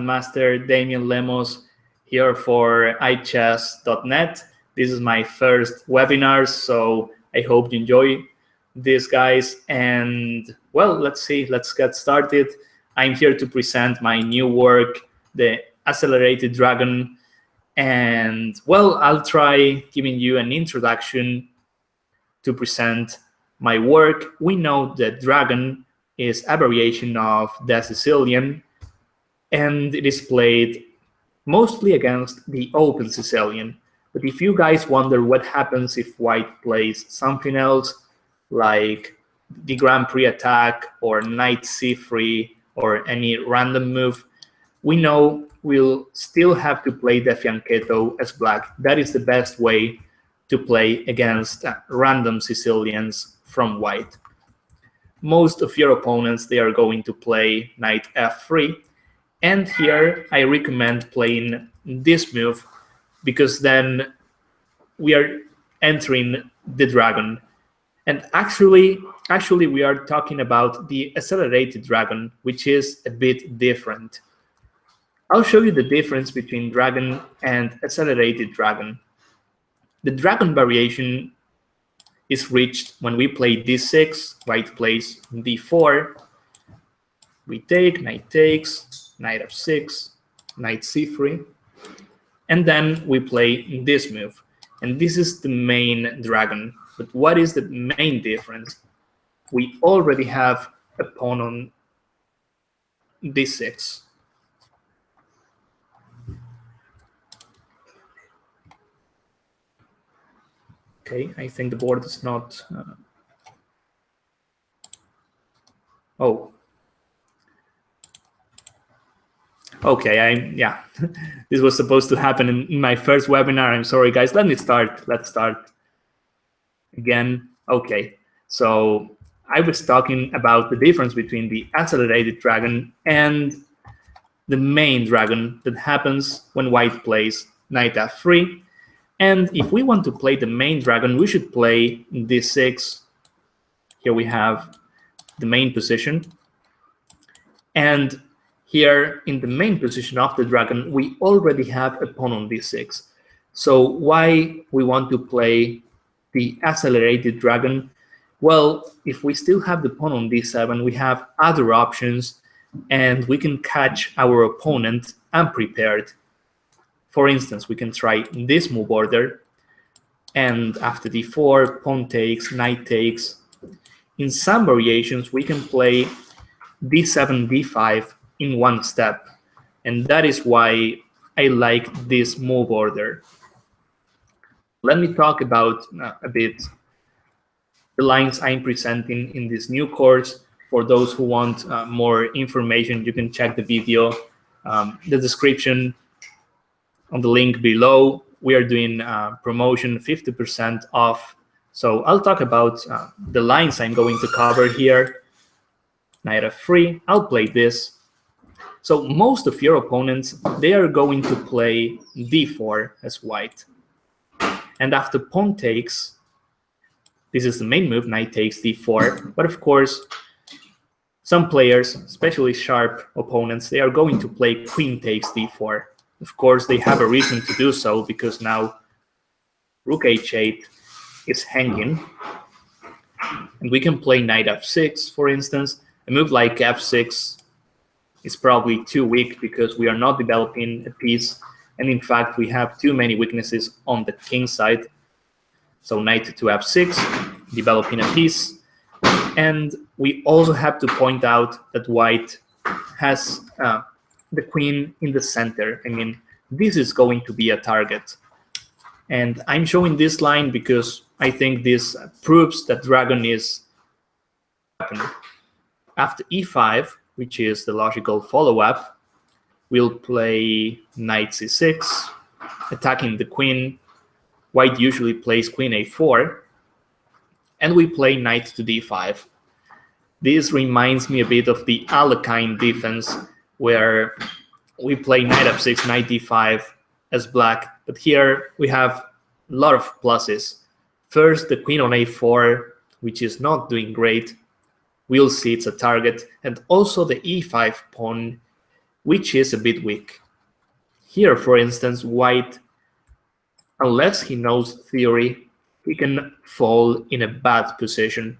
Grandmaster Damian Lemos here for iChess.net. This is my first webinar, so I hope you enjoy this, guys. And well, let's get started. I'm here to present my new work, the Accelerated Dragon. And well, I'll try giving you an introduction to present my work. We know that Dragon is a variation of the Sicilian, and it is played mostly against the open Sicilian. But if you guys wonder what happens if white plays something else, like the Grand Prix attack or knight c3 or any random move, we know we'll still have to play the fianchetto as black. That is the best way to play against random Sicilians from white. Most of your opponents, they are going to play knight f3. And here I recommend playing this move, because then we are entering the dragon. And actually we are talking about the Accelerated Dragon, which is a bit different. I'll show you the difference between Dragon and Accelerated Dragon. The Dragon variation is reached when we play d6, white plays d4, we take, knight takes, knight f6, knight c3, and then we play this move. And this is the main Dragon. But what is the main difference? We already have a pawn on d6. Okay, I think the board is not... Oh. Okay, yeah. This was supposed to happen in my first webinar. I'm sorry, guys. Let's start again. Okay, so I was talking about the difference between the Accelerated Dragon and the main Dragon that happens when white plays knight f3. And if we want to play the main Dragon, we should play d6. Here we have the main position. And here in the main position of the Dragon, we already have a pawn on d6. So why we want to play the Accelerated Dragon? Well, if we still have the pawn on d7, we have other options, and we can catch our opponent unprepared. For instance, we can try this move order, and after d4, pawn takes, knight takes. In some variations, we can play d7, d5 in one step, and that is why I like this move order. Let me talk about a bit the lines I'm presenting in this new course. For those who want more information, you can check the video, the description on the link below. We are doing promotion 50% off. So I'll talk about the lines I'm going to cover here. Knight f3, I'll play this. So most of your opponents, they are going to play d4 as white. And after pawn takes, this is the main move, knight takes d4. But of course, some players, especially sharp opponents, they are going to play queen takes d4. Of course, they have a reason to do so, because now rook h8 is hanging. And we can play knight f6, for instance. A move like f6 is probably too weak, because we are not developing a piece. And in fact, we have too many weaknesses on the king side. So knight to f6, developing a piece. And we also have to point out that white has the queen in the center. I mean, this is going to be a target. And I'm showing this line because I think this proves that Dragon is happening. After e5, which is the logical follow-up, we'll play knight c6, attacking the queen. White usually plays queen a4, and we play knight to d5. This reminds me a bit of the alapin defense, where we play knight f6, knight d5 as black. But here we have a lot of pluses. First, the queen on a4, which is not doing great. We'll see it's a target. And also the e5 pawn which is a bit weak. Here, for instance, white, unless he knows theory, he can fall in a bad position.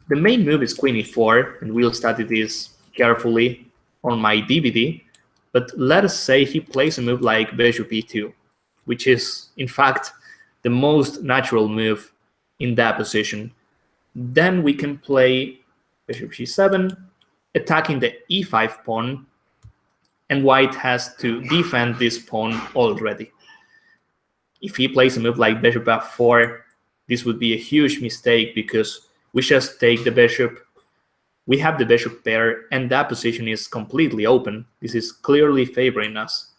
The main move is queen e4, and we'll study this carefully on my DVD, but let us say he plays a move like bishop e2, which is, in fact, the most natural move in that position. Then we can play bishop g7, attacking the e5 pawn, and white has to defend this pawn already. If he plays a move like bishop f4, this would be a huge mistake because we just take the bishop. We have the bishop pair, and that position is completely open. This is clearly favoring us.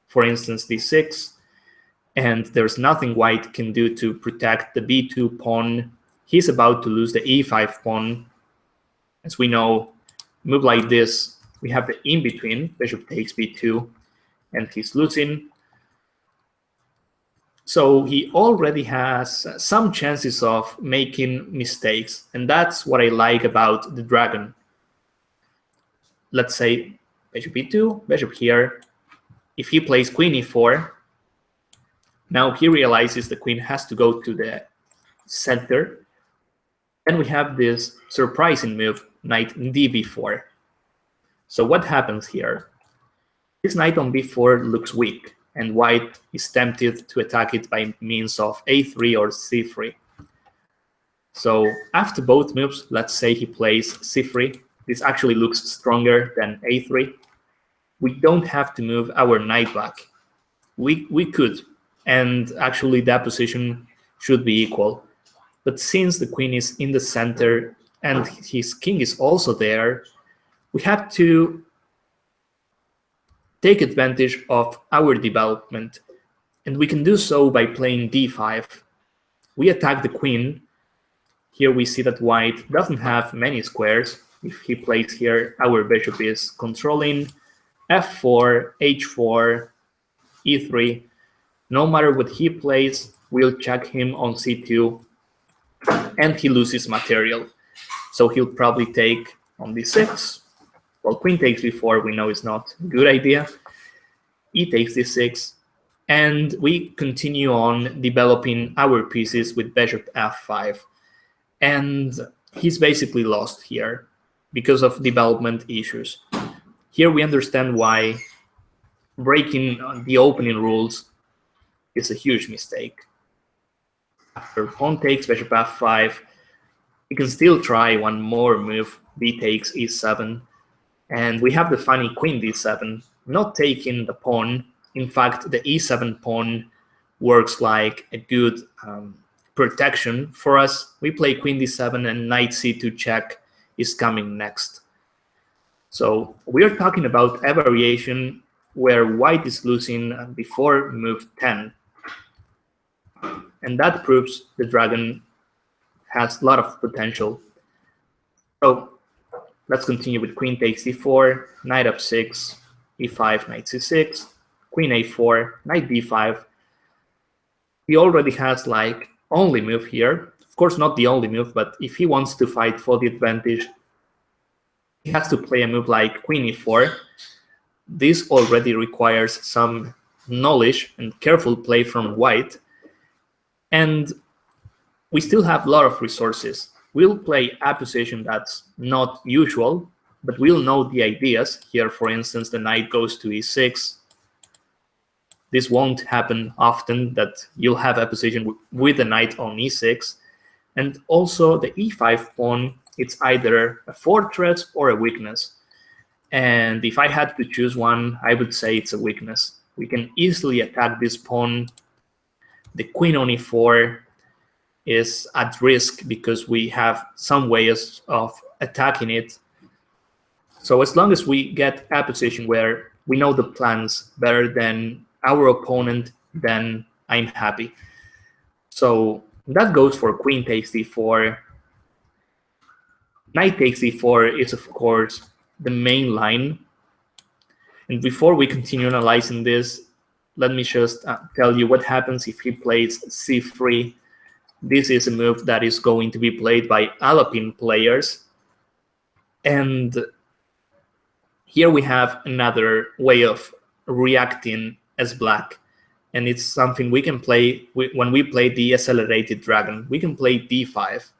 For instance, d6, and there's nothing white can do to protect the b2 pawn. He's about to lose the e5 pawn. As we know, move like this, we have the in-between, bishop takes b2, and he's losing. So he already has some chances of making mistakes, and that's what I like about the dragon. Let's say bishop e2, bishop here. If he plays queen e4, now he realizes the queen has to go to the center, and we have this surprising move, knight in db4. So what happens here? This knight on b4 looks weak, and white is tempted to attack it by means of a3 or c3. So after both moves, let's say he plays c3. This actually looks stronger than a3. We don't have to move our knight back. We could, and actually that position should be equal. But since the queen is in the center and his king is also there, we have to take advantage of our development, and we can do so by playing d5. We attack the queen. Here we see that white doesn't have many squares. If he plays here, our bishop is controlling f4, h4, e3. No matter what he plays, we'll check him on c2, and he loses material. So he'll probably take on d6. Well, queen takes b4, we know it's not a good idea. E takes d6, and we continue on developing our pieces with bishop f5. And he's basically lost here because of development issues. Here we understand why breaking the opening rules is a huge mistake. After pawn takes bishop f5, we can still try one more move, b takes e7, and we have the funny queen d7, not taking the pawn. In fact, the e7 pawn works like a good protection for us. We play queen d7 and knight c2 check is coming next. So we are talking about a variation where white is losing before move 10. And that proves the dragon has a lot of potential. So let's continue with queen takes d4, knight f6, e5, knight c6, queen a4, knight d5. He already has like only move here. Of course, not the only move, but if he wants to fight for the advantage, he has to play a move like queen e4. This already requires some knowledge and careful play from white. And we still have a lot of resources. We'll play a position that's not usual, but we'll know the ideas. Here, for instance, the knight goes to e6. This won't happen often, that you'll have a position with the knight on e6. And also the e5 pawn, it's either a fortress or a weakness. And if I had to choose one, I would say it's a weakness. We can easily attack this pawn. The queen on e4 is at risk because we have some ways of attacking it. So as long as we get a position where we know the plans better than our opponent, then I'm happy. So that goes for queen takes d4. Knight takes d4 is, of course, the main line. And before we continue analyzing this, let me just tell you what happens if he plays c3. This is a move that is going to be played by alapin players. And Here we have another way of reacting as black, and it's something we can play when we play the accelerated dragon. We can play d5.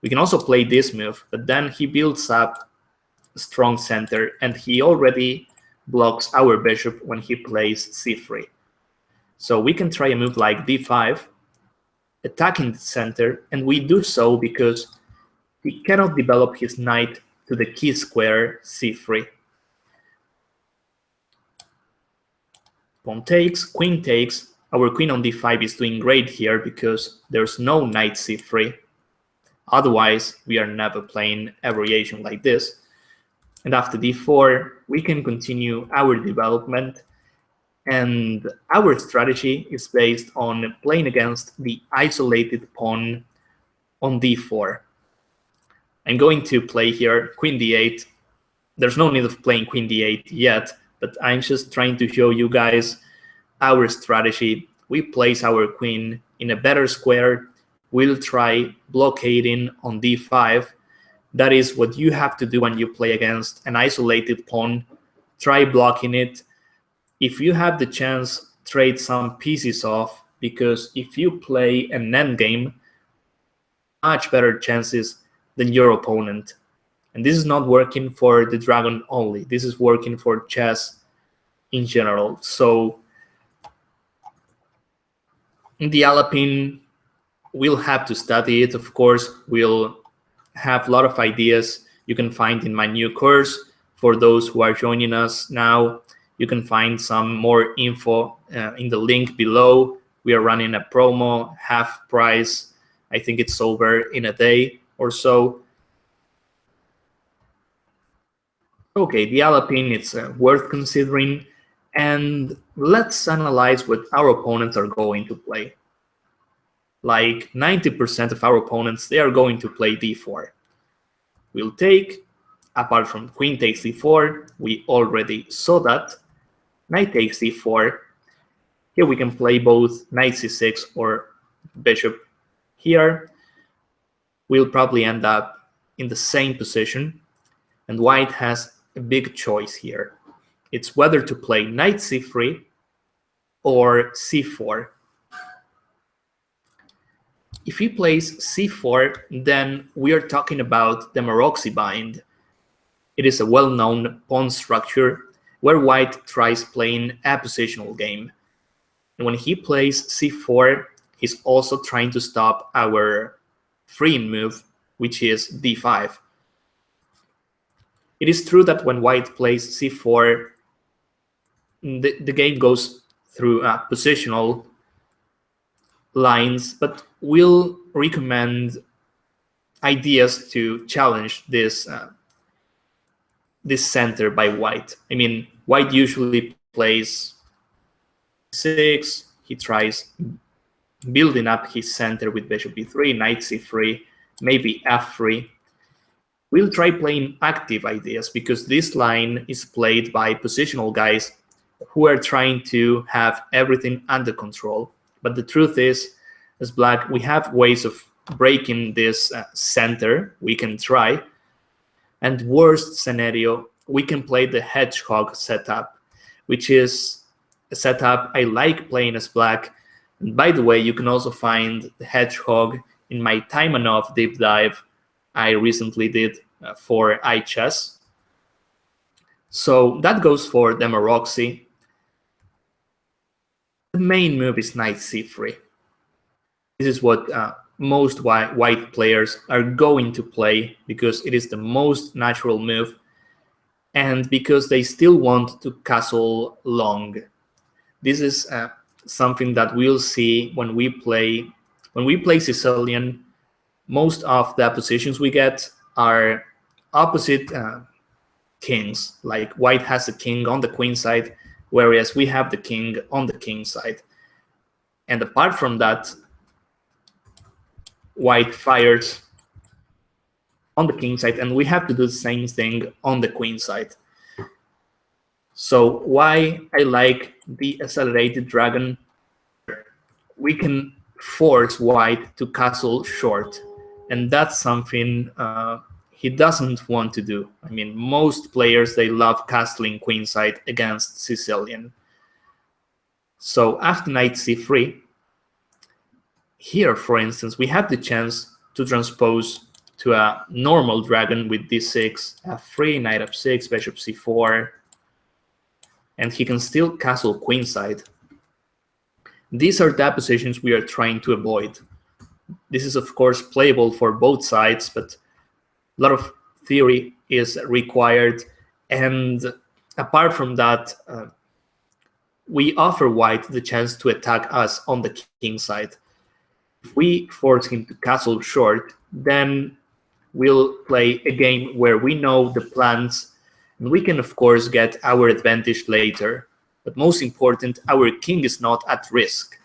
We can also play this move, but then he builds up a strong center, and he already blocks our bishop when he plays c3. So we can try a move like d5, attacking the center, and we do so because he cannot develop his knight to the key square c3. Pawn takes, queen takes. Our queen on d5 is doing great here because there's no knight c3. Otherwise, we are never playing a variation like this. And after d4, we can continue our development. And our strategy is based on playing against the isolated pawn on d4. I'm going to play here queen d8. There's no need of playing queen d8 yet, but I'm just trying to show you guys our strategy. We place our queen in a better square. We'll try blockading on d5. That is what you have to do when you play against an isolated pawn. Try blocking it. If you have the chance, trade some pieces off, because if you play an endgame, much better chances than your opponent. And this is not working for the dragon only. This is working for chess in general. So in the alapin, we'll have to study it, of course. We'll have a lot of ideas you can find in my new course. For those who are joining us now, you can find some more info in the link below. We are running a promo, half price. I think it's over in a day or so. Okay, the alapin, it's worth considering. And let's analyze what our opponents are going to play. Like 90% of our opponents, they are going to play d4. We'll take, apart from queen takes d4, we already saw that. Knight takes d4. Here we can play both knight c6 or bishop here. We'll probably end up in the same position, and white has a big choice here. It's whether to play knight c3 or c4. If he plays c4, then we are talking about the maroczy bind. It is a well-known pawn structure where white tries playing a positional game. And when he plays c4, he's also trying to stop our freeing move, which is d5. It is true that when white plays c4, the game goes through positional lines, but we'll recommend ideas to challenge this this center by white. I mean, white usually plays 6. He tries building up his center with bishop e3, knight c3, maybe f3. We'll try playing active ideas because this line is played by positional guys who are trying to have everything under control. But the truth is, as black, we have ways of breaking this center. We can try. And worst scenario, we can play the hedgehog setup, which is a setup I like playing as black. And by the way, you can also find the hedgehog in my Taimanov deep dive I recently did for iChess. So that goes for the maroczy. The main move is knight c3. This is what most white players are going to play because it is the most natural move and because they still want to castle long. This is something that we'll see when we play Sicilian. Most of the positions we get are opposite kings. Like white has a king on the queen side, whereas we have the king on the king side. And apart from that, white fires on the king side, and we have to do the same thing on the queen side. So why I like the accelerated dragon, we can force white to castle short, and that's something he doesn't want to do. I mean, most players, they love castling queenside against Sicilian. So after knight c3, here, for instance, we have the chance to transpose to a normal dragon with d6, f3, knight f6, bishop c4, and he can still castle queenside. These are the positions we are trying to avoid. This is, of course, playable for both sides, but a lot of theory is required. And apart from that, we offer white the chance to attack us on the king side. If we force him to castle short, then we'll play a game where we know the plans, and we can, of course, get our advantage later. But most important, our king is not at risk.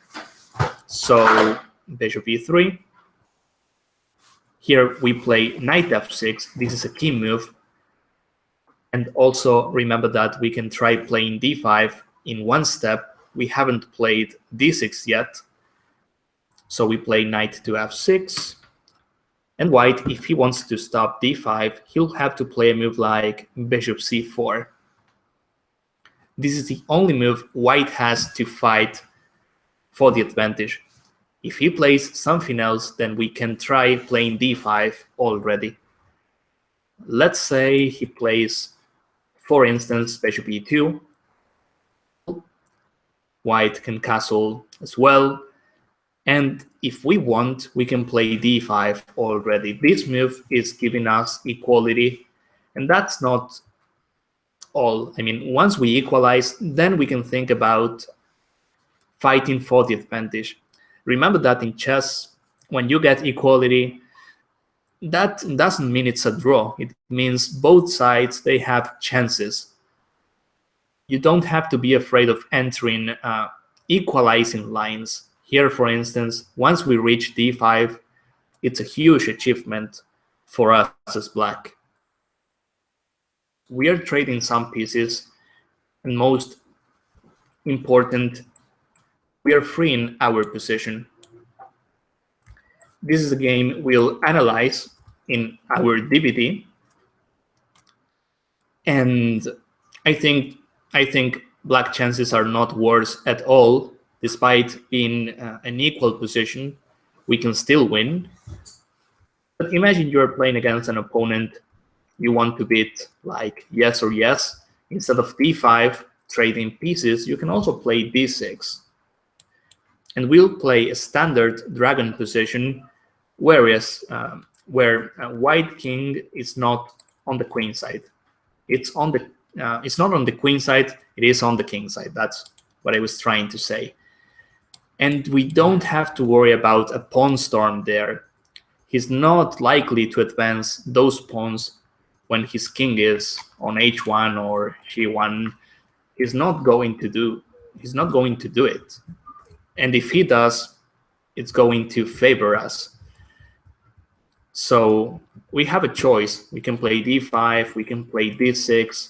So bishop e3. Here we play knight f6. This is a key move. And also remember that we can try playing d5 in one step. We haven't played d6 yet. So we play knight to f6. And white, if he wants to stop d5, he'll have to play a move like bishop c4. This is the only move white has to fight for the advantage. If he plays something else, then we can try playing d5 already. Let's say he plays, for instance, bishop e2. White can castle as well. And if we want, we can play d5 already. This move is giving us equality, and that's not all. I mean, once we equalize, then we can think about fighting for the advantage. Remember that in chess, when you get equality, that doesn't mean it's a draw. It means both sides, they have chances. You don't have to be afraid of entering equalizing lines. Here, for instance, once we reach d5, it's a huge achievement for us as black. We are trading some pieces, and most important, we are freeing our position. This is a game we'll analyze in our DVD, and I think black chances are not worse at all. Despite being an equal position, we can still win. But imagine you're playing against an opponent you want to beat, like yes or yes. Instead of d5, trading pieces, you can also play d6. And we'll play a standard dragon position, whereas where white king is not on the queen side. It's on the it's not on the queen side, it is on the king side. That's what I was trying to say. And we don't have to worry about a pawn storm there. He's not likely to advance those pawns when his king is on h1 or g1. He's not going to do it. And if he does, it's going to favor us. So we have a choice. We can play d5, we can play d6.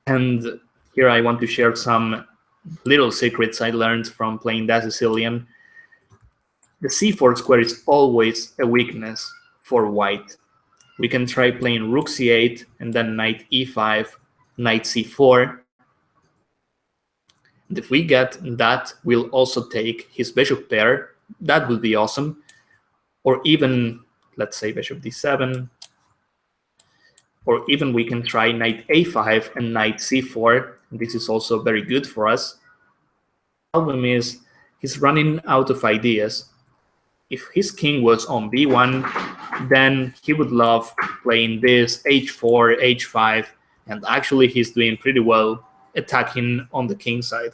And here I want to share some little secrets I learned from playing Anti-Sicilian. The c4 square is always a weakness for white. We can try playing rook c8 and then knight e5, knight c4. And if we get that, we'll also take his bishop pair. That will be awesome. Or even, let's say, bishop d7. Or even we can try knight a5 and knight c4. This is also very good for us. The problem is he's running out of ideas. If his king was on b1, then he would love playing this h4, h5, and actually he's doing pretty well attacking on the king side.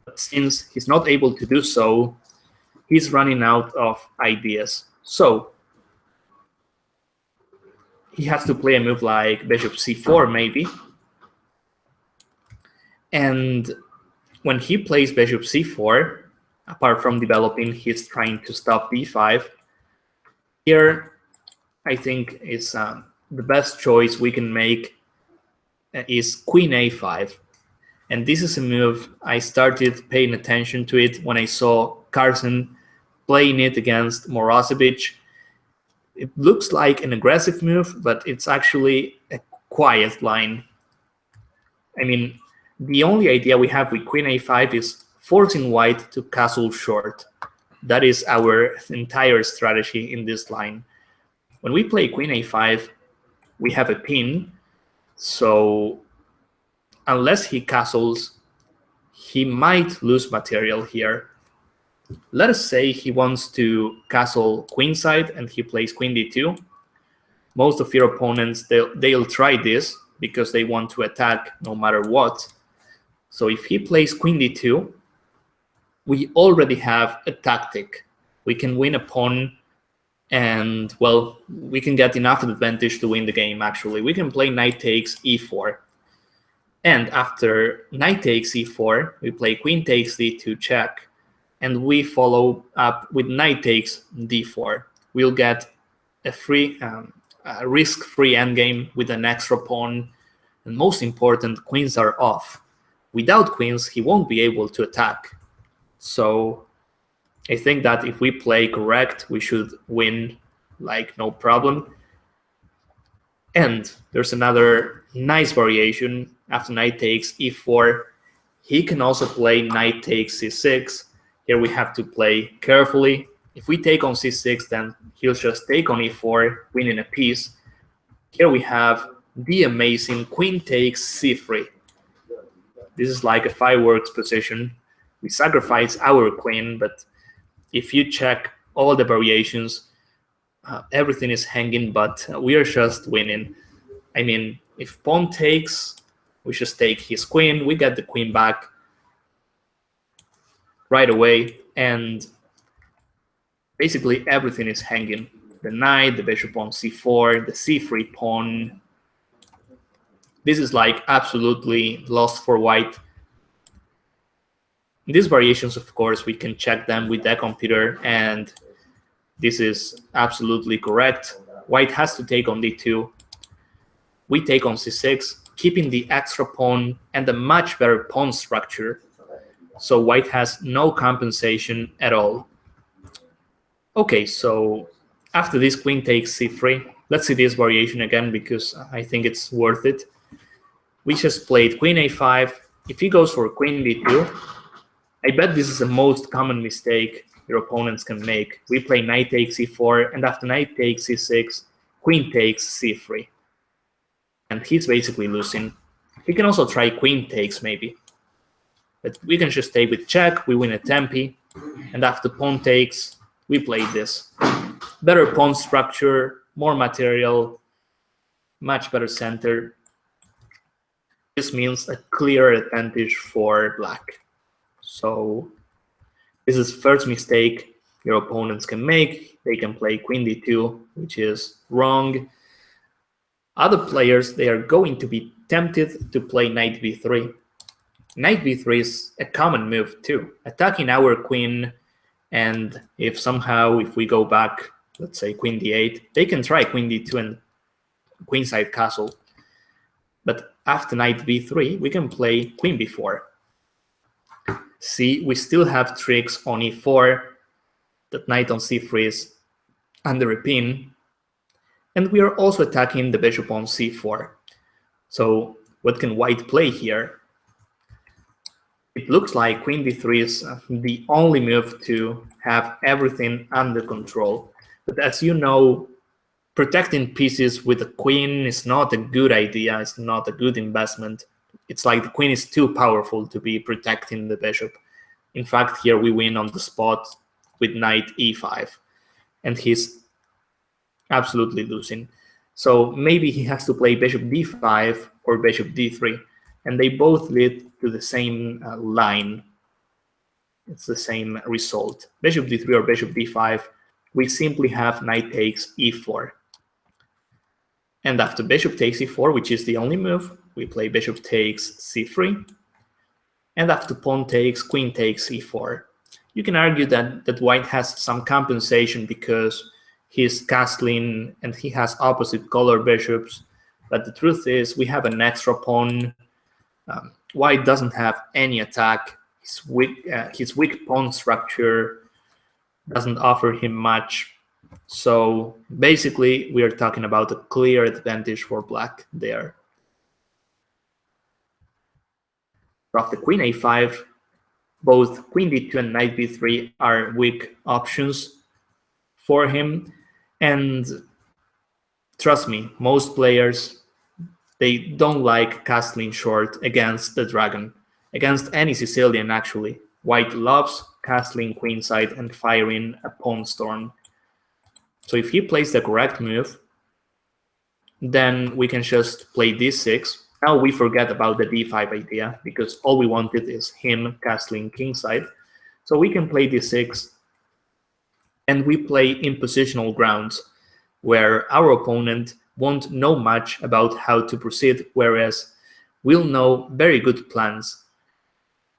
But since he's not able to do so, he's running out of ideas. So he has to play a move like bishop c4 maybe. And when he plays bishop c4, apart from developing, he's trying to stop b5. Here, I think it's the best choice we can make is queen a5. And this is a move I started paying attention to it when I saw Carson playing it against Morozevich. It looks like an aggressive move, but it's actually a quiet line. I mean, the only idea we have with queen a5 is forcing white to castle short. That is our entire strategy in this line. When we play queen a5, we have a pin, so unless he castles, he might lose material here. Let us say he wants to castle queenside and he plays queen d2. Most of your opponents, they'll try this because they want to attack no matter what. So if he plays queen d2, we already have a tactic. We can win a pawn, and, well, we can get enough advantage to win the game, actually. We can play knight takes e4. And after knight takes e4, we play queen takes d2 check, and we follow up with knight takes d4. We'll get a free, risk-free endgame with an extra pawn, and most important, queens are off. Without queens, he won't be able to attack. So I think that if we play correct, we should win like no problem. And there's another nice variation. After knight takes e4, he can also play knight takes c6. Here we have to play carefully. If we take on c6, then he'll just take on e4, winning a piece. Here we have the amazing queen takes c3. This is like a fireworks position. We sacrifice our queen, but if you check all the variations, everything is hanging, but we are just winning. I mean, if pawn takes, we just take his queen, we get the queen back right away, and basically everything is hanging. The knight, the bishop on c4, the c3 pawn. This is like absolutely lost for white. These variations, of course, we can check them with the computer, and this is absolutely correct. White has to take on d2. We take on c6, keeping the extra pawn and a much better pawn structure. So white has no compensation at all. Okay, so after this queen takes c3, let's see this variation again because I think it's worth it. We just played queen a5. If he goes for queen d2, I bet this is the most common mistake your opponents can make. We play knight takes c4, and after knight takes c6, queen takes c3. And he's basically losing. He can also try queen takes maybe. But we can just take with check, we win a tempi, and after pawn takes, we play this. Better pawn structure, more material, much better center. This means a clear advantage for black. So this is first mistake your opponents can make. They can play queen d2, which is wrong. Other players, they are going to be tempted to play knight b3. Knight b3 is a common move too, attacking our queen, and if we go back, let's say queen d8, they can try queen d2 and queenside castle. But after knight b3, we can play queen b4. See, we still have tricks on e4, that knight on c3 is under a pin, and we are also attacking the bishop on c4. So what can white play here? It looks like queen d3 is the only move to have everything under control. But as you know, protecting pieces with a queen is not a good idea, it's not a good investment. It's like the queen is too powerful to be protecting the bishop. In fact, here we win on the spot with knight e5, and he's absolutely losing. So maybe he has to play bishop d5 or bishop d3, and they both lead to the same line. It's the same result. Bishop d3 or bishop d5, we simply have knight takes e4. And after bishop takes e4, which is the only move, we play bishop takes c3. And after pawn takes, queen takes e4. You can argue that white has some compensation because he's castling and he has opposite color bishops. But the truth is we have an extra pawn. White doesn't have any attack. His weak pawn structure doesn't offer him much. So basically, we are talking about a clear advantage for black there. After queen a5, both queen d2 and knight b3 are weak options for him. And trust me, most players, they don't like castling short against the dragon, against any Sicilian actually. White loves castling queenside and firing a pawn storm. So if he plays the correct move, then we can just play d6. Now we forget about the d5 idea, because all we wanted is him castling kingside. So we can play d6, and we play in positional grounds, where our opponent won't know much about how to proceed, whereas we'll know very good plans.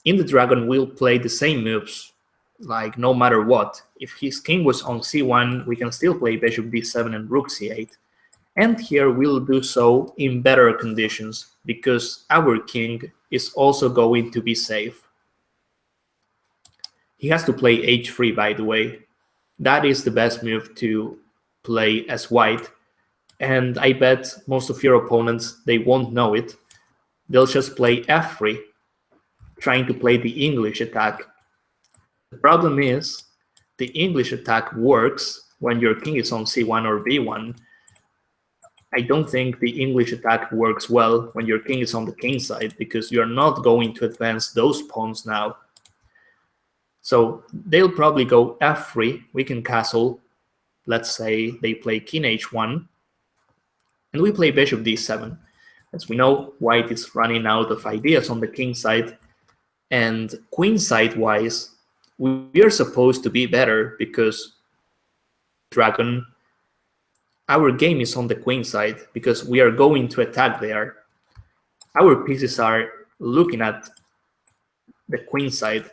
In the dragon, we'll play the same moves, like no matter what. If his king was on c1, we can still play bishop d7 and rook c8. And here we'll do so in better conditions, because our king is also going to be safe. He has to play h3, by the way. That is the best move to play as white. And I bet most of your opponents, they won't know it. They'll just play f3, trying to play the English attack. The problem is, the English attack works when your king is on c1 or b1. I don't think the English attack works well when your king is on the king side, because you're not going to advance those pawns now. So they'll probably go f3, we can castle. Let's say they play king h1, and we play bishop d7. As we know, white is running out of ideas on the king side, and queen side wise, we are supposed to be better, because dragon, our game is on the queen side, because we are going to attack there. Our pieces are looking at the queen side,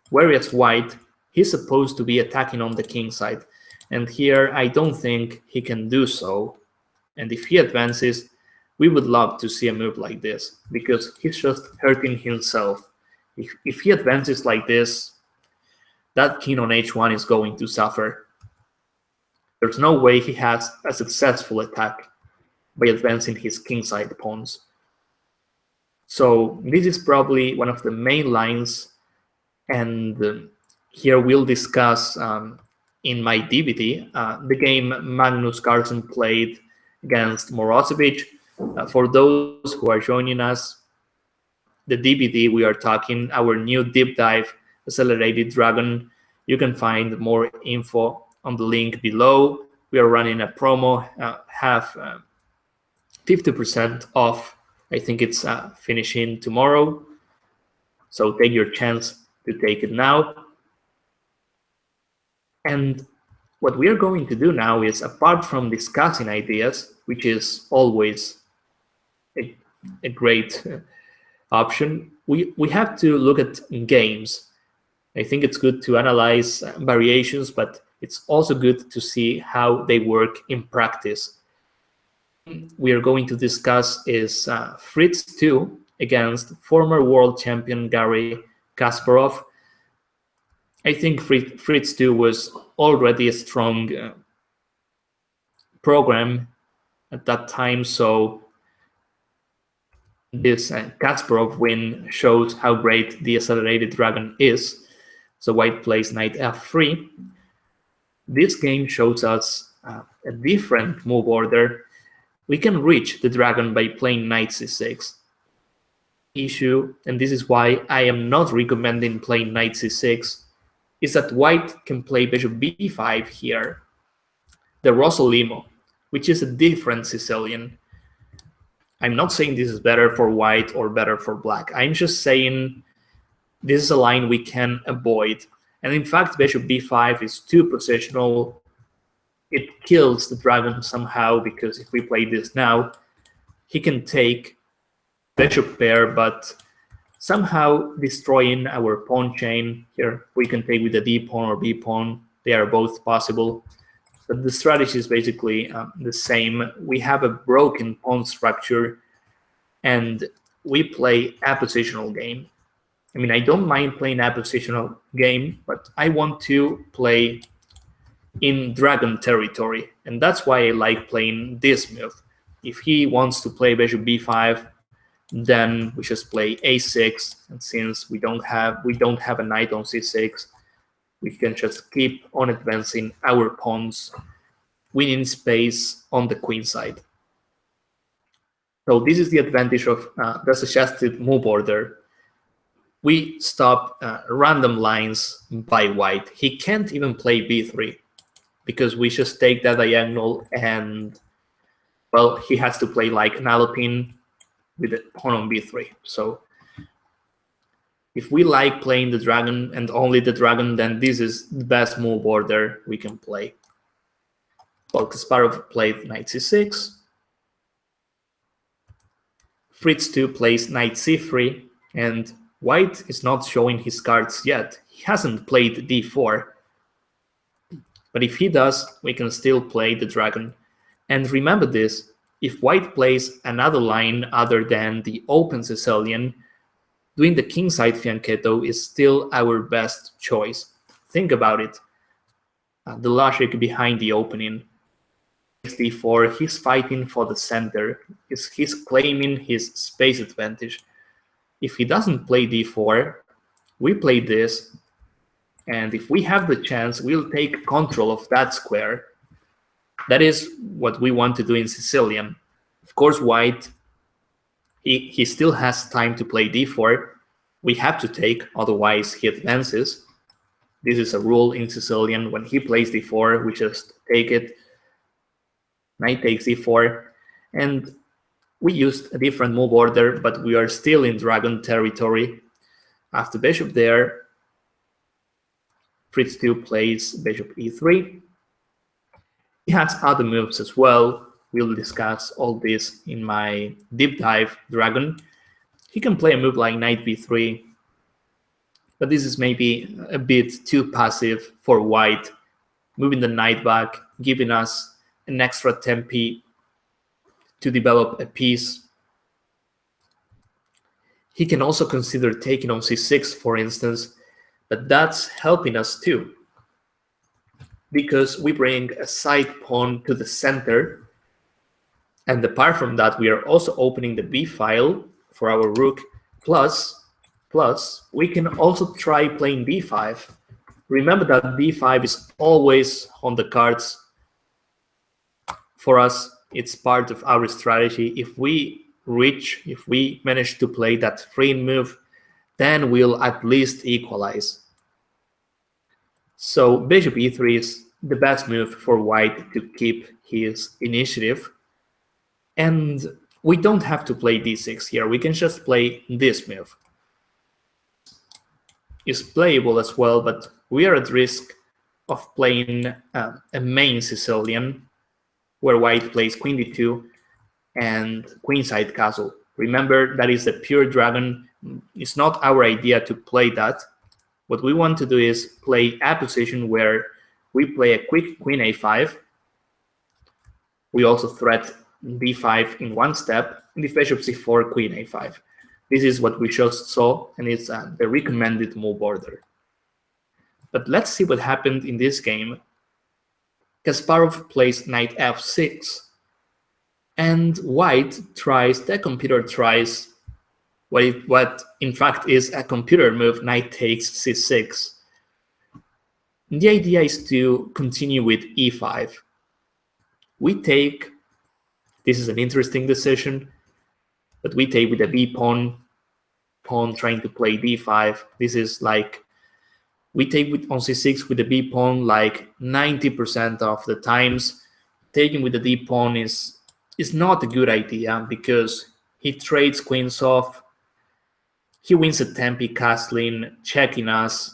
whereas white, he's supposed to be attacking on the king side. And here, I don't think he can do so. And if he advances, we would love to see a move like this, because he's just hurting himself. If he advances like this, that king on h1 is going to suffer. There's no way he has a successful attack by advancing his kingside pawns. So this is probably one of the main lines, and here we'll discuss in my DVD the game Magnus Carlsen played against Morozevich. For those who are joining us, the DVD we are talking, our new deep dive accelerated dragon. You can find more info on the link below. We are running a promo, have 50% off. I think it's finishing tomorrow. So take your chance to take it now. And what we are going to do now is, apart from discussing ideas, which is always a great option, we have to look at games. I think it's good to analyze variations, but it's also good to see how they work in practice. We are going to discuss is Fritz 2 against former world champion Garry Kasparov. I think Fritz 2 was already a strong program at that time, so this Kasparov win shows how great the accelerated dragon is. So white plays knight f3. This game shows us a different move order. We can reach the dragon by playing knight c6. Issue, and this is why I am not recommending playing knight c6, is that white can play bishop b5 here, the Rosolimo, which is a different Sicilian. I'm not saying this is better for white or better for black. I'm just saying this is a line we can avoid. And in fact, bishop b5 is too positional. It kills the dragon somehow, because if we play this now, he can take bishop pair, but somehow destroying our pawn chain. Here we can take with the d pawn or b pawn. They are both possible. But the strategy is basically the same. We have a broken pawn structure, and we play a positional game. I mean, I don't mind playing a positional game, but I want to play in dragon territory, and that's why I like playing this move. If he wants to play bishop b5, then we just play a6, and since we don't have a knight on c6, we can just keep on advancing our pawns, winning space on the queen side. So this is the advantage of the suggested move order. We stop random lines by white. He can't even play b3 because we just take that diagonal, and well, he has to play like an alapin with the pawn on b3. So if we like playing the dragon and only the dragon, then this is the best move order we can play. Well, Kasparov played knight c6. Fritz 2 plays knight c3, and white is not showing his cards yet. He hasn't played d4. But if he does, we can still play the dragon. And remember this, if white plays another line other than the open Sicilian, doing the kingside fianchetto is still our best choice. Think about it. The logic behind the opening. d4, he's fighting for the center. He's claiming his space advantage. If he doesn't play d4, we play this, and if we have the chance, we'll take control of that square. That is what we want to do in Sicilian. Of course, white, he still has time to play d4. We have to take, otherwise he advances. This is a rule in Sicilian. When he plays d4, we just take it. Knight takes d4, and we used a different move order, but we are still in dragon territory. After bishop there, Fritz 2 plays bishop e3. He has other moves as well. We'll discuss all this in my deep dive dragon. He can play a move like knight b3, but this is maybe a bit too passive for white, moving the knight back, giving us an extra tempi to develop a piece. He can also consider taking on c6, for instance, but that's helping us too, because we bring a side pawn to the center, and apart from that, we are also opening the b file for our rook, plus we can also try playing b5. Remember that b5 is always on the cards. For us, it's part of our strategy. If we manage to play that freeing move, then we'll at least equalize. So bishop e3 is the best move for white to keep his initiative. And we don't have to play d6 here. We can just play this move. It's playable as well, but we are at risk of playing a main Sicilian, where white plays queen d2 and queenside castle. Remember, that is a pure dragon. It's not our idea to play that. What we want to do is play a position where we play a quick queen a5. We also threat d5 in one step, and if bishop c4, queen a5. This is what we just saw, and it's the recommended move order. But let's see what happened in this game. Kasparov plays knight f6, and white tries, the computer tries what in fact is a computer move, knight takes c6. The idea is to continue with e5. We take, this is an interesting decision, but we take with the b pawn trying to play d5. This is like, we take on c6 with the b pawn like 90% of the times. Taking with the d pawn is not a good idea because he trades queens off. He wins a tempi castling, checking us.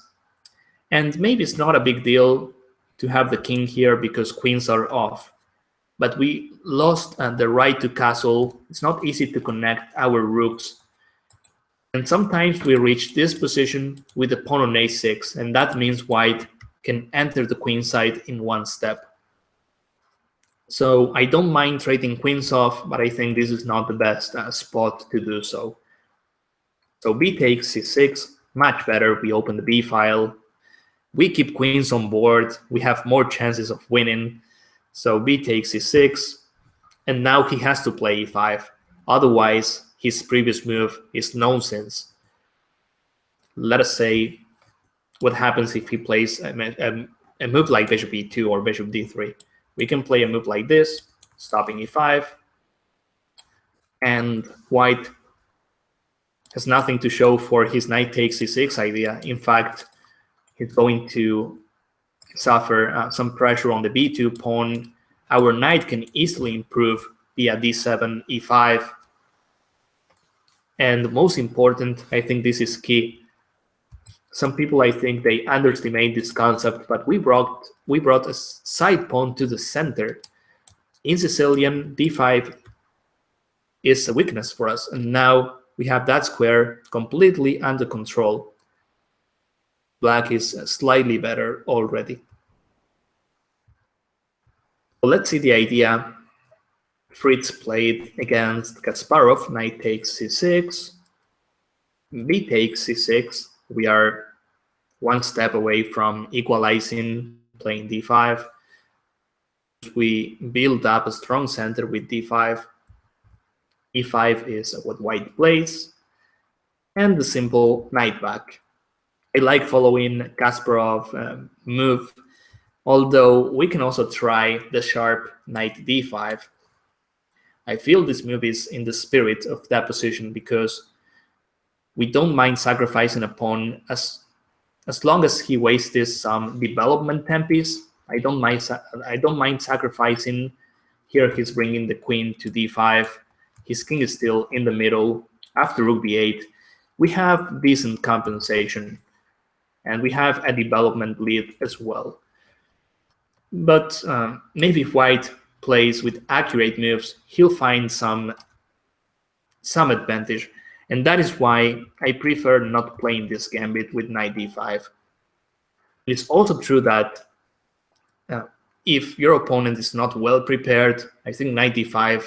And maybe it's not a big deal to have the king here because queens are off. But we lost the right to castle. It's not easy to connect our rooks. And sometimes we reach this position with the pawn on a6, and that means white can enter the queen side in one step. So I don't mind trading queens off, but I think this is not the best spot to do so. So b takes c6, much better. We open the b file. we keep queens on board, we have more chances of winning. So b takes c6, and now he has to play e5. Otherwise, his previous move is nonsense. Let us say what happens if he plays a move like bishop e2 or bishop d3. We can play a move like this, stopping e5, and white has nothing to show for his knight takes c6 idea. In fact, he's going to suffer some pressure on the b2 pawn. Our knight can easily improve via d7, e5. And most important, I think this is key. Some people, I think, they underestimate this concept, but we brought a side pawn to the center. In Sicilian, d5 is a weakness for us, and now we have that square completely under control. Black is slightly better already. So let's see the idea Fritz played against Kasparov. Knight takes c6, b takes c6. We are one step away from equalizing, playing d5. We build up a strong center with d5. e5 is what white plays, and the simple knight back. I like following Kasparov move, although we can also try the sharp knight d5. I feel this move is in the spirit of that position because we don't mind sacrificing a pawn as long as he wastes some development tempis. I don't mind sacrificing. Here he's bringing the queen to d5. His king is still in the middle. After rook b8, we have decent compensation, and we have a development lead as well. But maybe if white plays with accurate moves, he'll find some advantage, and that is why I prefer not playing this gambit with knight d5. It's also true that if your opponent is not well prepared, I think knight d5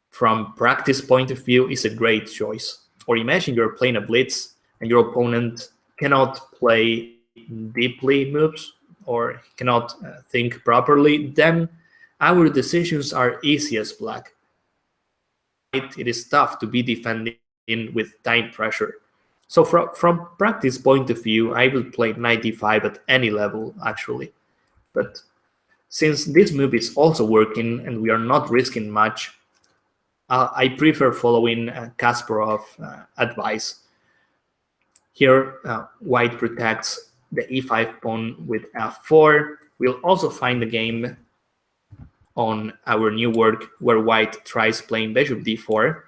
from practice point of view is a great choice. Or imagine you're playing a blitz and your opponent cannot play deeply moves or cannot think properly, then our decisions are easy as black. It is tough to be defending with time pressure. So from practice point of view, I will play knight d5 at any level, actually. But since this move is also working and we are not risking much, I prefer following Kasparov advice. Here, white protects the e5 pawn with f4. We'll also find the game on our new work where white tries playing bishop d4.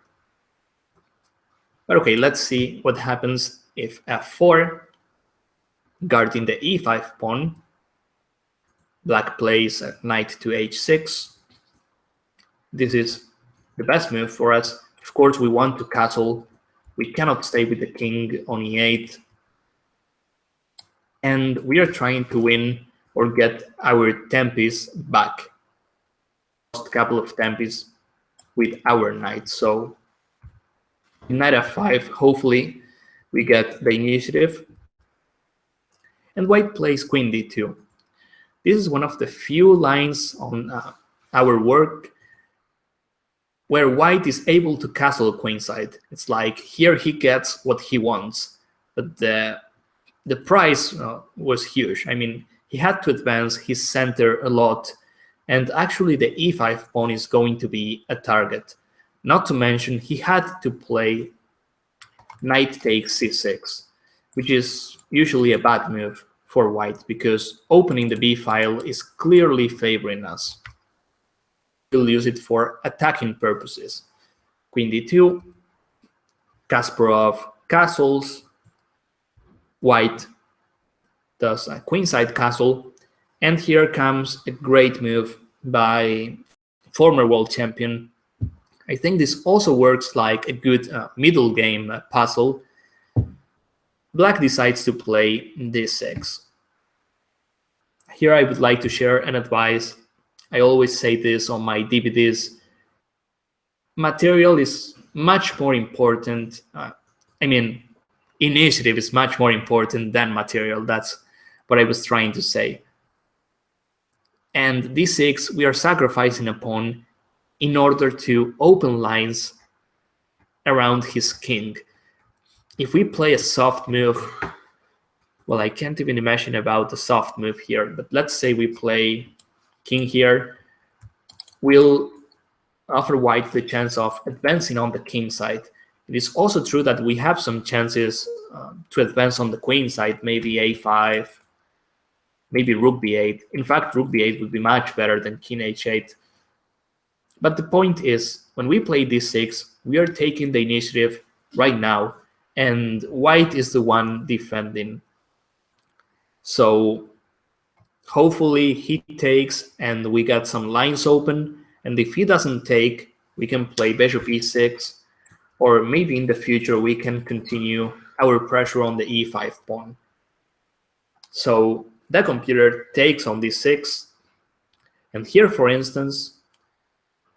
But okay, let's see what happens if f4, guarding the e5 pawn. Black plays knight to h6. This is the best move for us. Of course, we want to castle. We cannot stay with the king on e8. And we are trying to win or get our tempis back. Lost a couple of tempis with our knight. So knight f5, hopefully we get the initiative. And white plays queen d2. This is one of the few lines on our work where white is able to castle queenside. It's like here he gets what he wants, but the price was huge. I mean, he had to advance his center a lot, and actually the e5 pawn is going to be a target. Not to mention he had to play knight takes c6, which is usually a bad move for white because opening the b file is clearly favoring us. We'll use it for attacking purposes. Queen d2, Kasparov castles, white does a queenside castle, and here comes a great move by former world champion. I think this also works like a good middle game puzzle. Black decides to play d6. Here I would like to share an advice. I always say this on my DVDs. Material is much more important. Initiative is much more important than material. That's what I was trying to say. And d6, we are sacrificing a pawn in order to open lines around his king. If we play a soft move, well, I can't even imagine about the soft move here, but let's say we play king here, we'll offer white the chance of advancing on the king side. It is also true that we have some chances to advance on the queen side, maybe a5, maybe rook b8. In fact, rook b8 would be much better than king h8. But the point is, when we play d6, we are taking the initiative right now, and white is the one defending. So hopefully he takes and we got some lines open, and if he doesn't take, we can play bishop e6, or maybe in the future we can continue our pressure on the e5 pawn. So the computer takes on d6, and here, for instance,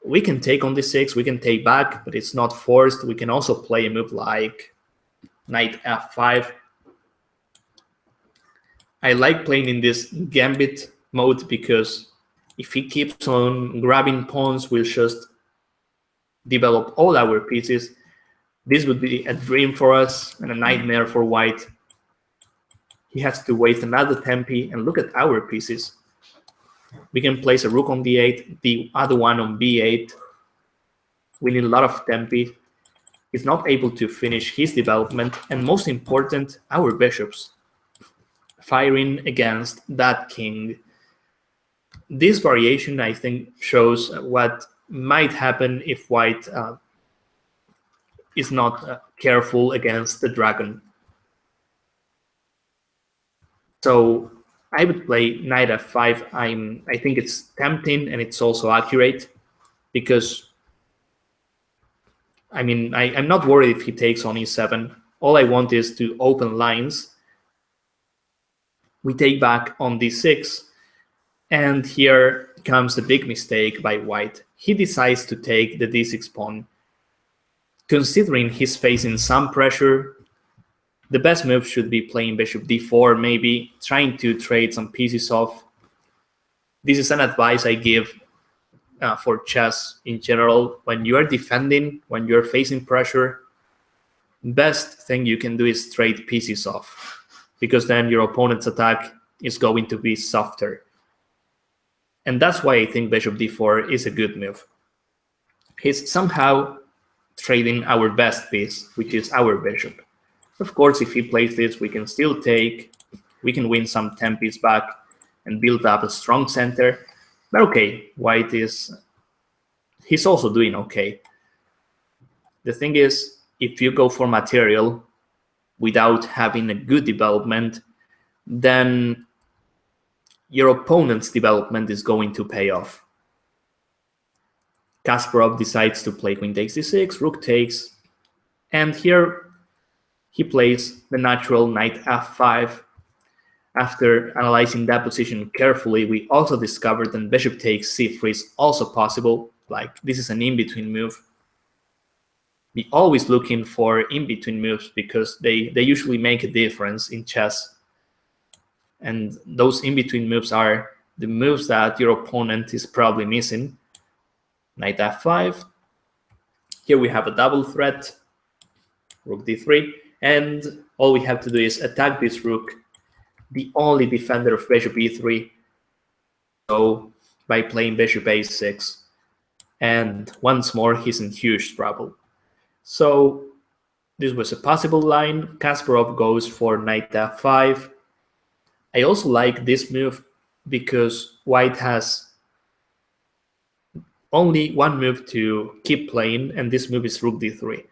we can take on d6, we can take back, but it's not forced. We can also play a move like knight f5. I like playing in this gambit mode because if he keeps on grabbing pawns, we'll just develop all our pieces. This would be a dream for us and a nightmare for white. He has to waste another tempi, and look at our pieces. We can place a rook on d8, the other one on b8. We need a lot of tempi. He's not able to finish his development, and most important, our bishops firing against that king. This variation, I think, shows what might happen if white is not careful against the dragon. So I would play knight f5. I think it's tempting and it's also accurate because, I mean, I'm not worried if he takes on e7. All I want is to open lines. We take back on d6, and here comes the big mistake by white. He decides to take the d6 pawn. Considering he's facing some pressure, the best move should be playing bishop d4, maybe trying to trade some pieces off. This is an advice I give for chess in general. When you are defending, when you're facing pressure, best thing you can do is trade pieces off, because then your opponent's attack is going to be softer. And that's why I think bishop d4 is a good move. He's somehow trading our best piece, which is our bishop. Of course, if he plays this, we can still take, we can win some tempis back and build up a strong center. But okay, white he's also doing okay. The thing is, if you go for material without having a good development, then your opponent's development is going to pay off. Kasparov decides to play queen takes d6, rook takes, and here he plays the natural knight f5. After analyzing that position carefully, we also discovered that bishop takes c3 is also possible. Like, this is an in-between move. Be always looking for in-between moves because they usually make a difference in chess. And those in-between moves are the moves that your opponent is probably missing. Knight f5. Here we have a double threat, rook d3, and all we have to do is attack this rook, the only defender of bishop e3, so by playing bishop a6. And once more, he's in huge trouble. So this was a possible line. Kasparov goes for knight f5. I also like this move because white has only one move to keep playing, and this move is rook d3.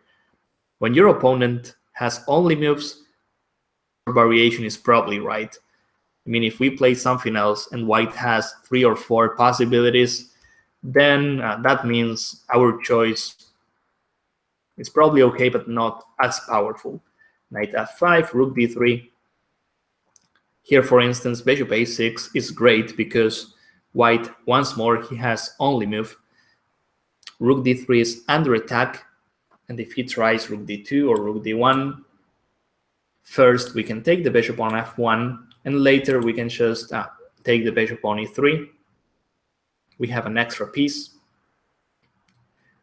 When your opponent has only moves, your variation is probably right. I mean, if we play something else and white has 3 or 4 possibilities, then that means our choice is probably okay, but not as powerful. Knight f5, rook d3. Here, for instance, bishop a6 is great because white, once more, he has only move. Rook d3 is under attack, and if he tries rook d2 or rook d1, first we can take the bishop on f1, And later we can just take the bishop on e3. We have an extra piece.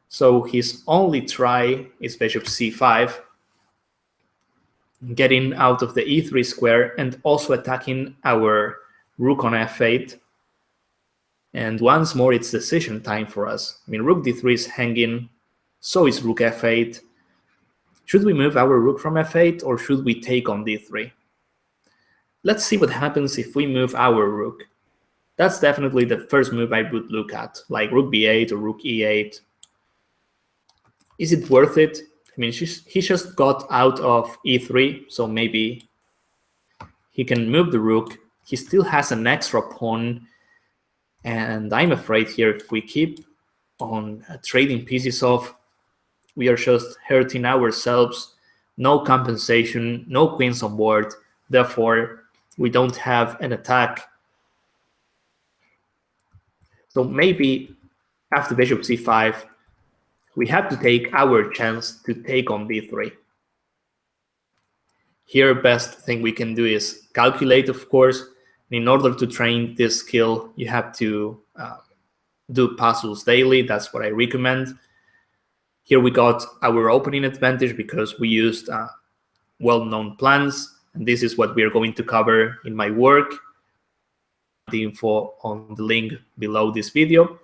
So his only try is bishop c5, getting out of the e3 square and also attacking our rook on f8. And once more, it's decision time for us. I mean, rook d3 is hanging, so is rook f8. Should we move our rook from f8 or should we take on d3? Let's see what happens if we move our rook. That's definitely the first move I would look at, like rook b8 or rook e8. Is it worth it? I mean, he just got out of e3, so maybe he can move the rook. He still has an extra pawn, and I'm afraid here if we keep on trading pieces off, we are just hurting ourselves. No compensation, no queens on board, therefore we don't have an attack. So maybe after bishop c5, we have to take our chance to take on d3. Here, best thing we can do is calculate, of course. In order to train this skill, you have to do puzzles daily. That's what I recommend. Here we got our opening advantage because we used well-known plans, and this is what we are going to cover in my work. The info on the link below this video.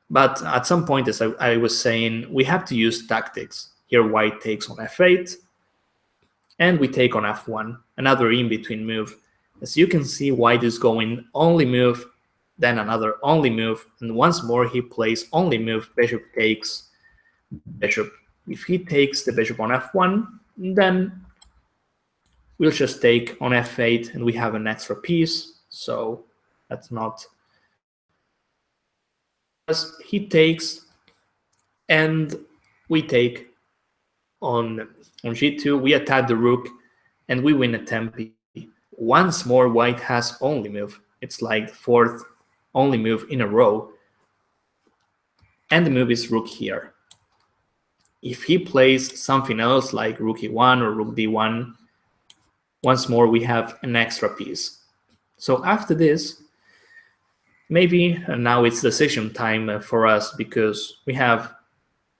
But at some point, as I was saying, we have to use tactics. Here white takes on f8, and we take on f1, another in-between move. As you can see, white is going only move, then another only move, and once more he plays only move, bishop takes bishop. If he takes the bishop on f1, then we'll just take on f8, and we have an extra piece, so that's not... As he takes, and we take on g2, we attack the rook, and we win a tempi. Once more, white has only move. It's like the fourth only move in a row. And the move is rook here. If he plays something else like rook e1 or rook d1, once more we have an extra piece. So after this, maybe now it's decision time for us because we have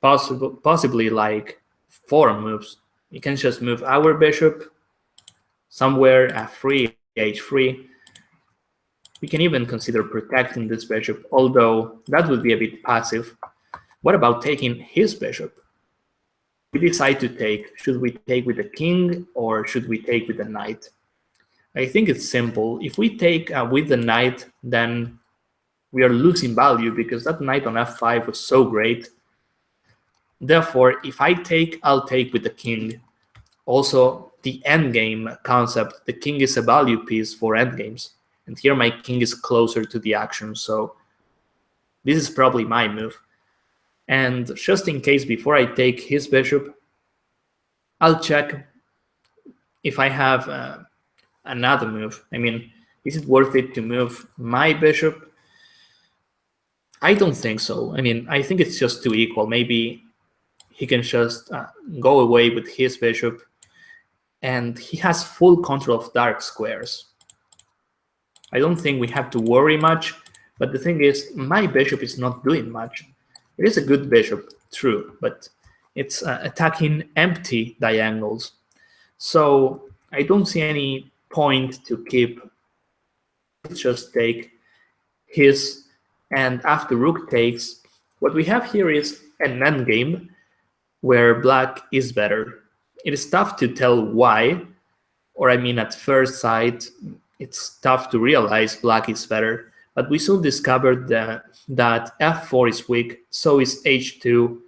possibly like 4 moves. We can just move our bishop somewhere, f3, h3. We can even consider protecting this bishop, although that would be a bit passive. What about taking his bishop? We decide to take. Should we take with the king or should we take with the knight? I think it's simple. If we take with the knight, then we are losing value because that knight on f5 was so great. Therefore, if I take, I'll take with the king. Also, the endgame concept, the king is a value piece for endgames. And here my king is closer to the action, so this is probably my move. And just in case, before I take his bishop, I'll check if I have another move. I mean, is it worth it to move my bishop? I don't think so. I mean, I think it's just too equal. Maybe he can just go away with his bishop, and he has full control of dark squares. I don't think we have to worry much, but the thing is, my bishop is not doing much. It is a good bishop, true, but it's attacking empty diagonals. So I don't see any point to keep. Let's just take his, and after rook takes, what we have here is an endgame where black is better. It is tough to tell why, or I mean at first sight, it's tough to realize black is better, but we soon discovered that f4 is weak, so is h2.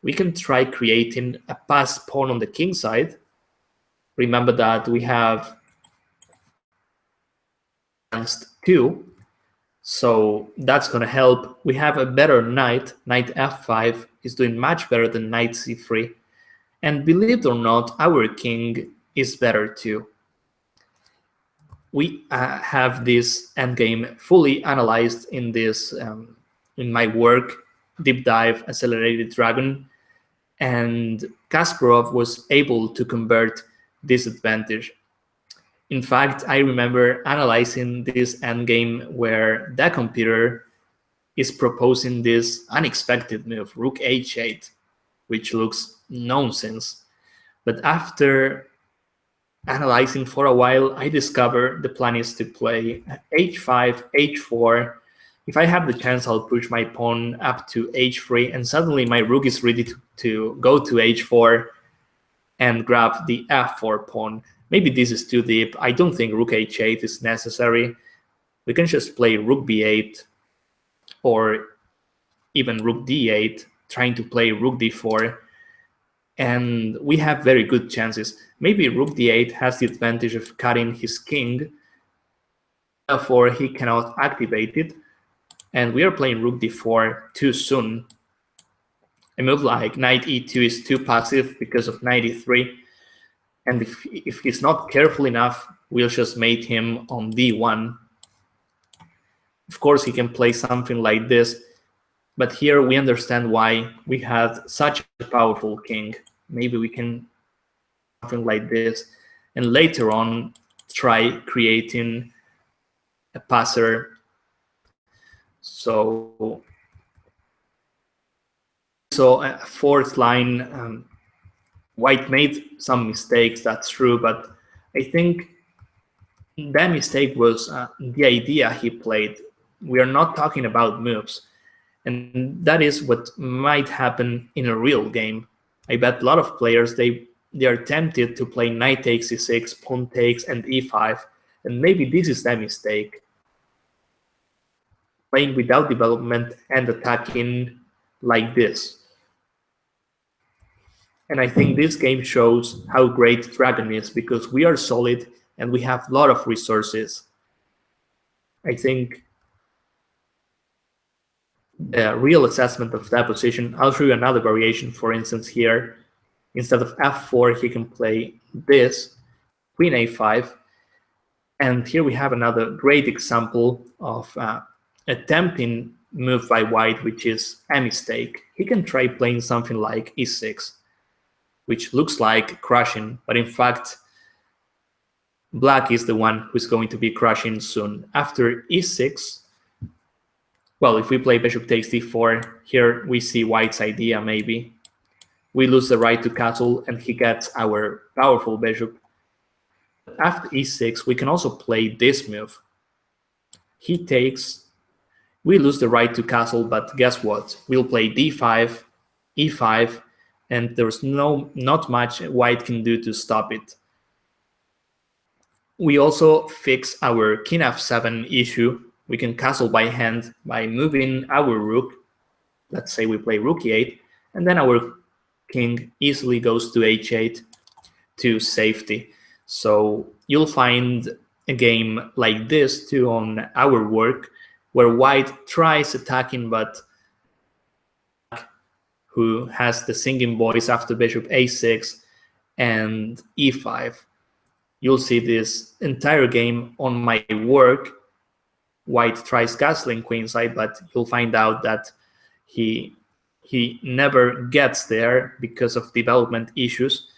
We can try creating a passed pawn on the king side. Remember that we have against 2, so that's going to help. We have a better knight. Knight f5 is doing much better than knight c3. And believe it or not, our king is better too. We have this endgame fully analyzed in this in my work, Deep Dive Accelerated Dragon, and Kasparov was able to convert this advantage. In fact, I remember analyzing this endgame where the computer is proposing this unexpected move, rook h8, which looks nonsense. But after analyzing for a while, I discovered the plan is to play h5, h4. If I have the chance, I'll push my pawn up to h3, and suddenly my rook is ready to go to h4 and grab the f4 pawn. Maybe this is too deep. I don't think rook h8 is necessary. We can just play rook b8 or even rook d8, trying to play rook d4. And we have very good chances. Maybe rook d8 has the advantage of cutting his king, therefore he cannot activate it. And we are playing rook d4 too soon. A move like knight e2 is too passive because of knight e3. And if he's not careful enough, we'll just mate him on d1. Of course, he can play something like this, but here we understand why we had such a powerful king. Maybe we can something like this, and later on try creating a passer. So a fourth line, White made some mistakes, that's true, but I think that mistake was the idea he played. We are not talking about moves, and that is what might happen in a real game. I bet a lot of players, they are tempted to play knight takes e6, pawn takes, and e5, and maybe this is the mistake. Playing without development and attacking like this. And I think this game shows how great Dragon is, because we are solid and we have a lot of resources. I think the real assessment of that position, I'll show you another variation. For instance, here, instead of f4, he can play this, queen a5. And here we have another great example of a tempting move by White, which is a mistake. He can try playing something like e6, which looks like crushing, but in fact, Black is the one who's going to be crushing soon. After e6, well, if we play bishop takes d4, here we see White's idea maybe. We lose the right to castle and he gets our powerful bishop. After e6, we can also play this move. He takes, we lose the right to castle, but guess what? We'll play d5, e5, and there's not much White can do to stop it. We also fix our king f7 issue. We can castle by hand by moving our rook. Let's say we play rook e8, and then our king easily goes to h8 to safety. So you'll find a game like this too on our work, where White tries attacking, but who has the singing voice after bishop a6 and e5. You'll see this entire game on my work. White tries castling queenside, but you'll find out that he never gets there because of development issues.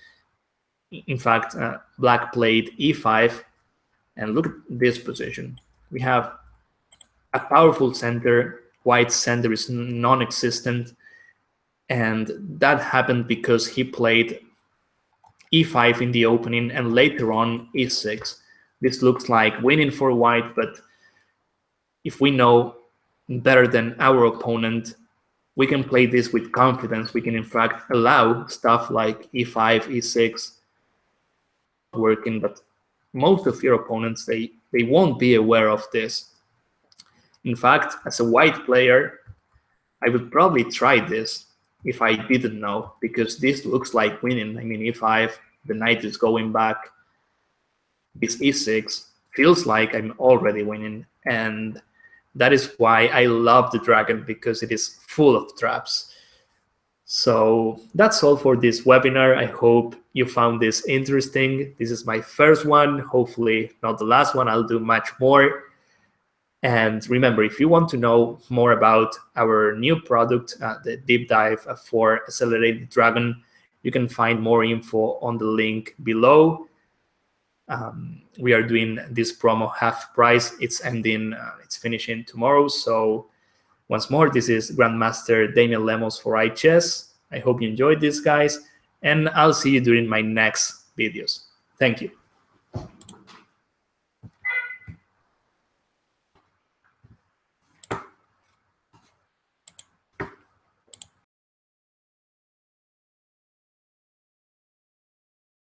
In fact, Black played e5, and look at this position. We have a powerful center. White's center is non-existent, and that happened because he played e5 in the opening and later on e6. This looks like winning for White, but if we know better than our opponent, we can play this with confidence. We can in fact allow stuff like e5, e6 working, but most of your opponents, they won't be aware of this. In fact, as a White player, I would probably try this if I didn't know, because this looks like winning. I mean, e5, the knight is going back. This e6 feels like I'm already winning, and that is why I love the Dragon, because it is full of traps. So that's all for this webinar. I hope you found this interesting. This is my first one, hopefully not the last one. I'll do much more. And remember, if you want to know more about our new product, the deep dive for Accelerated Dragon, you can find more info on the link below. we are doing this promo half price. It's ending, it's finishing tomorrow. So once more, this is Grandmaster Damian Lemos for iChess. I hope you enjoyed this, guys, and I'll see you during my next videos. Thank you.